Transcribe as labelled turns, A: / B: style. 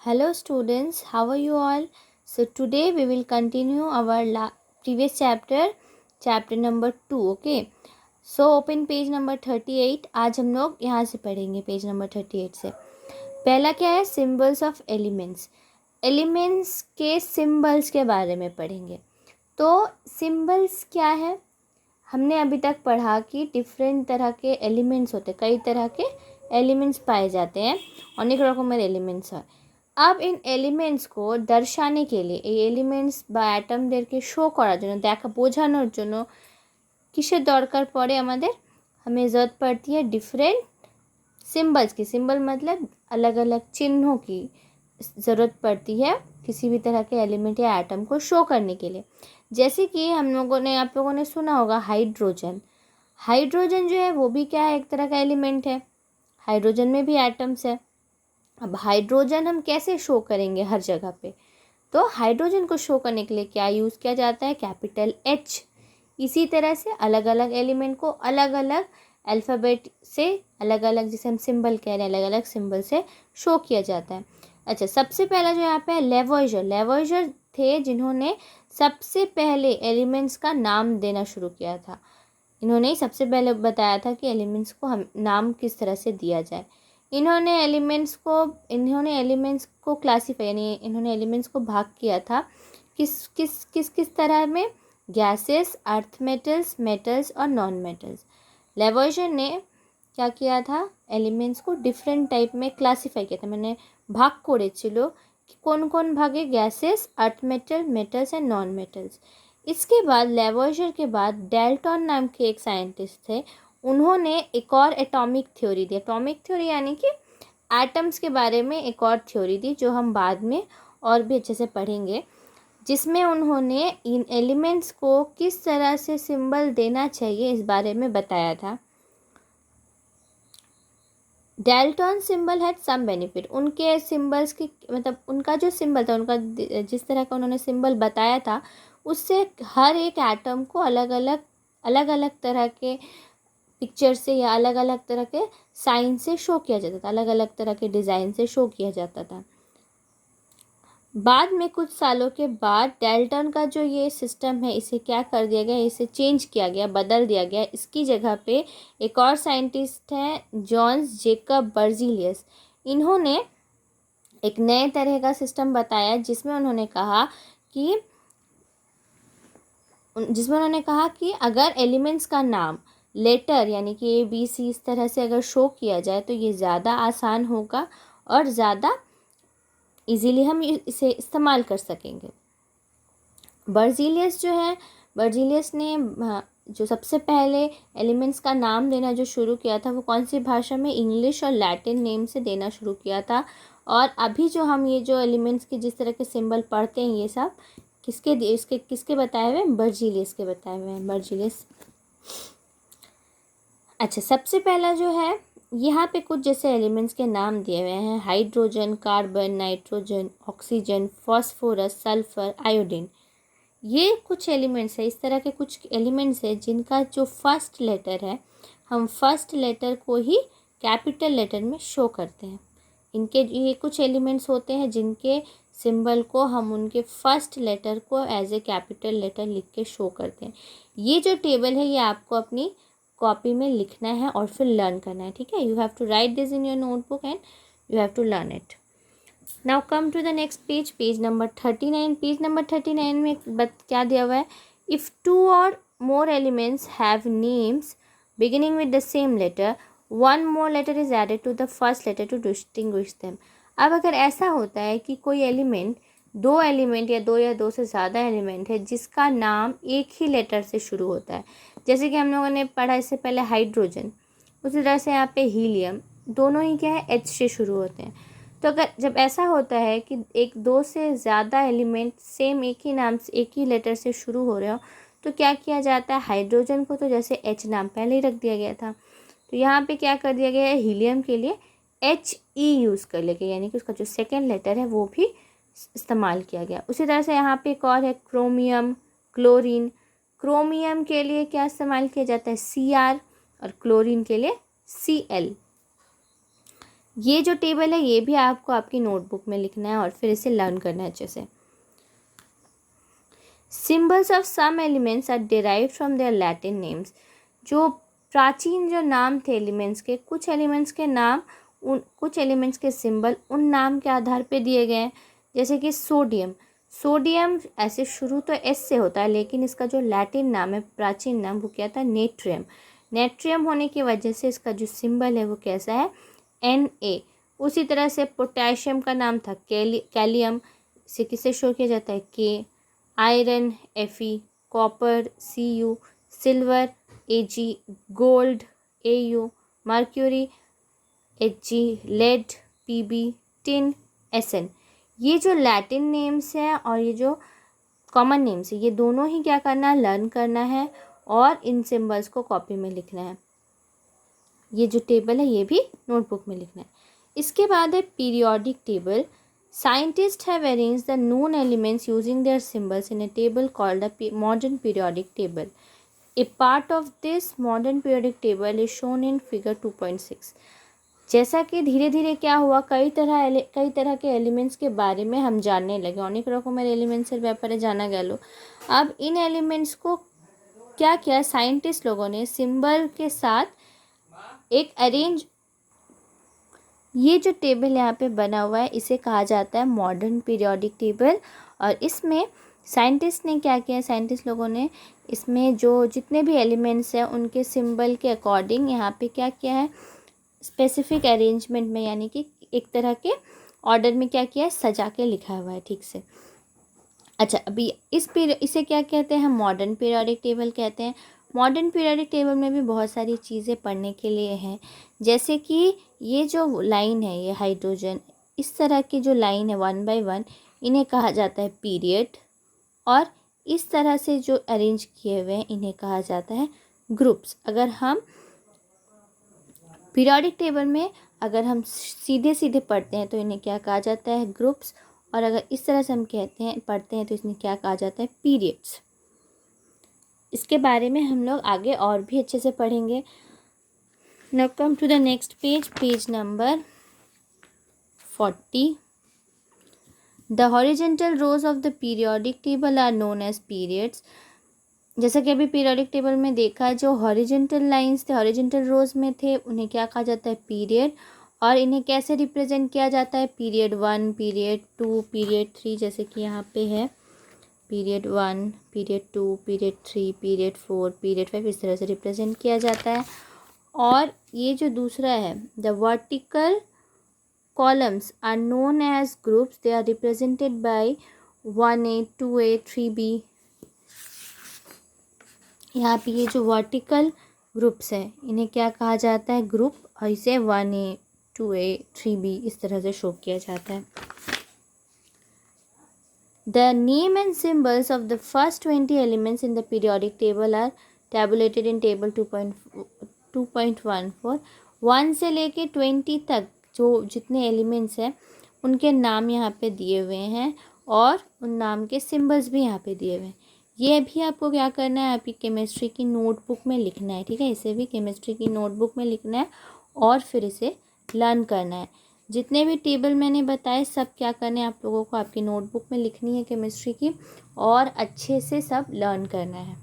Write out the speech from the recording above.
A: Hello students, how are you all? So today we will continue our previous chapter number 2, okay? So open page number 38. आज हम लोग यहाँ से पढ़ेंगे page number 38 से। पहला क्या है? Symbols of elements. एलिमेंट्स के सिम्बल्स के बारे में पढ़ेंगे। तो सिम्बल्स क्या है? हमने अभी तक पढ़ा कि डिफरेंट तरह के एलिमेंट्स होते हैं, कई तरह के एलिमेंट्स पाए जाते हैं, অনেক রকমের এলিমেন্টস হয়। अब इन এলিমেন্টস को দর্শানে के लिए এই এলিমেন্টস বা অ্যাটমদেরকে শো করার জন্য, দেখা বোঝানোর জন্য কিসের দরকার পড়ে আমাদের? हमें ज़रूरत पड़ती है डिफरेंट सिम्बल्स की। सिंबल मतलब अलग अलग चिन्हों की ज़रूरत पड़ती है किसी भी तरह के एलिमेंट या एटम को शो करने के लिए। जैसे कि आप लोगों ने सुना होगा हाइड्रोजन। हाइड्रोजन जो है वो भी क्या है? एक तरह का एलिमेंट है। हाइड्रोजन में भी एटम्स है। अब हाइड्रोजन हम कैसे शो करेंगे हर जगह पे? तो हाइड्रोजन को शो करने के लिए क्या यूज़ किया जाता है? Capital H. इसी तरह से अलग अलग एलिमेंट को अलग अलग अल्फ़ाबेट से, अलग अलग जिसे हम सिंबल कह रहे हैं, अलग अलग सिंबल से शो किया जाता है। अच्छा, सबसे पहला जो यहाँ पे है लेवॉइजर। लेवॉइजर थे जिन्होंने सबसे पहले एलिमेंट्स का नाम देना शुरू किया था। इन्होंने ही सबसे पहले बताया था कि एलिमेंट्स को हम नाम किस तरह से दिया जाए। इन्होंने एलिमेंट्स को क्लासीफाई, यानी इन्होंने एलिमेंट्स को भाग किया था किस तरह में? गैसेस, अर्थ मेटल्स, मेटल्स और नॉन मेटल्स। लेवॉइजर ने क्या किया था? एलिमेंट्स को डिफरेंट टाइप में क्लासीफाई किया था। मैंने भाग করেছিল कि कौन कौन भागे? Gases, earth metal, metals and non metals. इसके बाद लेवॉइजर के बाद डाल्टन नाम के एक साइंटिस्ट थे। उन्होंने एक और एटॉमिक थ्योरी दी। एटॉमिक थ्योरी यानी कि एटम्स के बारे में एक और थ्योरी दी, जो हम बाद में और भी अच्छे से पढ़ेंगे, जिसमें उन्होंने इन एलिमेंट्स को किस तरह से सिंबल देना चाहिए इस बारे में बताया था। Dalton symbol had some benefit. उनके सिंबल्स की, मतलब उनका जो सिंबल था, उनका जिस तरह का उन्होंने सिंबल बताया था, उससे हर एक एटम को अलग अलग तरह के पिक्चर से या अलग अलग तरह के साइन से शो किया जाता था, अलग अलग तरह के डिज़ाइन से शो किया जाता था। बाद में कुछ सालों के बाद डाल्टन का जो ये सिस्टम है, इसे क्या कर दिया गया? इसे चेंज किया गया, बदल दिया गया। इसकी जगह पे एक और साइंटिस्ट हैं, जॉन्स जेकब बर्जीलियस। इन्होंने एक नए तरह का सिस्टम बताया, जिसमें उन्होंने कहा कि अगर एलिमेंट्स का नाम लेटर यानी कि ए बी सी इस तरह से अगर शो किया जाए तो ये ज़्यादा आसान होगा और ज़्यादा इजीली हम इसे इस्तेमाल कर सकेंगे। बर्जीलियस ने जो सबसे पहले एलिमेंट्स का नाम देना जो शुरू किया था, वो कौन सी भाषा में? इंग्लिश और लैटिन नेम से देना शुरू किया था। और अभी जो हम ये जो एलिमेंट्स के जिस तरह के सिंबल पढ़ते हैं, ये सब किसके बताए हुए हैं? बर्जीलियस के बताए हुए हैं। बर्जीलियस। अच्छा, सबसे पहला जो है, यहाँ पे कुछ जैसे एलिमेंट्स के नाम दिए हुए हैं: hydrogen, carbon, nitrogen, oxygen, phosphorus, sulphur, iodine. ये कुछ एलिमेंट्स है, इस तरह के कुछ एलिमेंट्स है जिनका जो फर्स्ट लेटर है, हम फर्स्ट लेटर को ही कैपिटल लेटर में शो करते हैं। ये कुछ एलिमेंट्स होते हैं जिनके सिंबल को हम उनके फर्स्ट लेटर को एज ए कैपिटल लेटर लिख के शो करते हैं। ये जो टेबल है, ये आपको अपनी कॉपी में लिखना है और फिर लर्न करना है, ठीक है? You have to write this in your notebook and you have to learn it. Now come to the next page, page number 39। Page number 39 में क्या दिया हुआ है? If two or more elements have names beginning with the same letter, one more letter is added to the first letter to distinguish them. अब अगर ऐसा होता है कि कोई एलिमेंट, दो एलिमेंट या दो से ज़्यादा एलिमेंट है जिसका नाम एक ही लेटर से शुरू होता है, जैसे कि हम लोगों ने पढ़ा इससे पहले हाइड्रोजन, उसी तरह से यहाँ पे हीलियम, दोनों ही क्या है? एच से शुरू होते हैं। तो अगर जब ऐसा होता है कि दो से ज़्यादा एलिमेंट सेम एक ही नाम से, एक ही लेटर से शुरू हो रहे हो, तो क्या किया जाता है? हाइड्रोजन को तो जैसे एच नाम पहले ही रख दिया गया था, तो यहाँ पे क्या कर दिया गया है? हीलियम के लिए HE यूज़ कर लेंगे, यानी कि उसका जो सेकेंड लेटर है वो भी इस्तेमाल किया गया। उसी तरह से यहाँ पे एक और है क्रोमियम, क्लोरीन। क्रोमियम के लिए क्या इस्तेमाल किया जाता है? Cr, और क्लोरीन के लिए Cl। ये जो टेबल है ये भी आपको आपकी नोटबुक में लिखना है और फिर इसे लर्न करना है अच्छे से। Symbols of some elements are derived from their Latin names. जो प्राचीन जो नाम थे एलिमेंट्स के, कुछ एलिमेंट्स के नाम कुछ एलिमेंट्स के सिंबल उन नाम के आधार पे दिए गए हैं। जैसे कि सोडियम, सोडियम ऐसे शुरू तो एस से होता है, लेकिन इसका जो लैटिन नाम है, प्राचीन नाम, वो क्या था, नेट्रियम। नेट्रियम होने की वजह से इसका जो सिंबल है वो कैसा है, Na। उसी तरह से पोटेशियम का नाम था कैलियम, से किससे शो किया जाता है, के। Iron Fe, copper Cu, silver Ag, gold Au, mercury Hg, lead Pb, tin Sn। ये जो लैटिन नेम्स हैं और ये जो कॉमन नेम्स है, ये दोनों ही क्या करना है, लर्न करना है और इन सिंबल्स को कॉपी में लिखना है। ये जो टेबल है ये भी नोटबुक में लिखना है। इसके बाद है periodic table. Scientists have arranged the known elements using their symbols in a table called a modern periodic table. A part of this modern periodic table is shown in figure 2.6. जैसा कि धीरे धीरे क्या हुआ, कई तरह के एलिमेंट्स के बारे में हम जानने लगे। अनेक रकमेर एलिमेंट्सের ব্যাপারে জানা গেল। अब इन एलिमेंट्स को क्या किया साइंटिस्ट लोगों ने, सिंबल के साथ एक अरेंज, ये जो टेबल यहाँ पे बना हुआ है इसे कहा जाता है मॉडर्न पीरियोडिक टेबल। और इसमें साइंटिस्ट ने क्या किया, साइंटिस्ट लोगों ने इसमें जो जितने भी एलिमेंट्स हैं उनके सिंबल के अकॉर्डिंग यहाँ पे क्या किया है, स्पेसिफिक अरेंजमेंट में, यानी कि एक तरह के ऑर्डर में क्या किया है, सजा के लिखा हुआ है ठीक से। अच्छा, अभी इसे क्या कहते हैं, मॉडर्न पीरियोडिक टेबल कहते हैं। मॉडर्न पीरियोडिक टेबल में भी बहुत सारी चीज़ें पढ़ने के लिए हैं, जैसे कि ये जो लाइन है, ये हाइड्रोजन, इस तरह की जो लाइन है 1 by 1, इन्हें कहा जाता है पीरियड। और इस तरह से जो अरेंज किए हुए हैं इन्हें कहा जाता है ग्रुप्स। अगर हम पीरियोडिक टेबल में अगर हम सीधे सीधे पढ़ते हैं तो इन्हें क्या कहा जाता है, ग्रुप्स। और अगर इस तरह से हम पढ़ते हैं तो इसमें क्या कहा जाता है, पीरियड्स। इसके बारे में हम लोग आगे और भी अच्छे से पढ़ेंगे। Now come to the next page, page number 40। The horizontal rows of the periodic table are known as periods. जैसा कि अभी पीरियोडिक टेबल में देखा, जो हॉरिजेंटल लाइंस थे, हॉरिजेंटल रोज में थे, उन्हें क्या कहा जाता है, पीरियड। और इन्हें कैसे रिप्रेजेंट किया जाता है, पीरियड 1, पीरियड 2, पीरियड 3, जैसे कि यहाँ पे है period 1, period 2, period 3, period 4, period 5, इस तरह से रिप्रेजेंट किया जाता है। और ये जो दूसरा है, the vertical columns are known as groups, they are represented by 1A, 2A, 3B। यहाँ पे ये जो वर्टिकल ग्रुप्स है इन्हें क्या कहा जाता है, ग्रुप। और इसे 1A, 2A, 3B इस तरह से शो किया जाता है। The name and symbols of the first 20 elements in the periodic table are tabulated in table 2.14। 1 से लेके 20 तक जो जितने एलिमेंट्स हैं उनके नाम यहाँ पे दिए हुए हैं और उन नाम के सिंबल्स भी यहाँ पे दिए हुए हैं। ये भी आपको क्या करना है, आपकी केमिस्ट्री की नोटबुक में लिखना है, ठीक है। इसे भी केमिस्ट्री की नोटबुक में लिखना है और फिर इसे लर्न करना है। जितने भी टेबल मैंने बताए सब क्या करना है, आप लोगों को आपकी नोटबुक में लिखनी है केमिस्ट्री की, और अच्छे से सब लर्न करना है।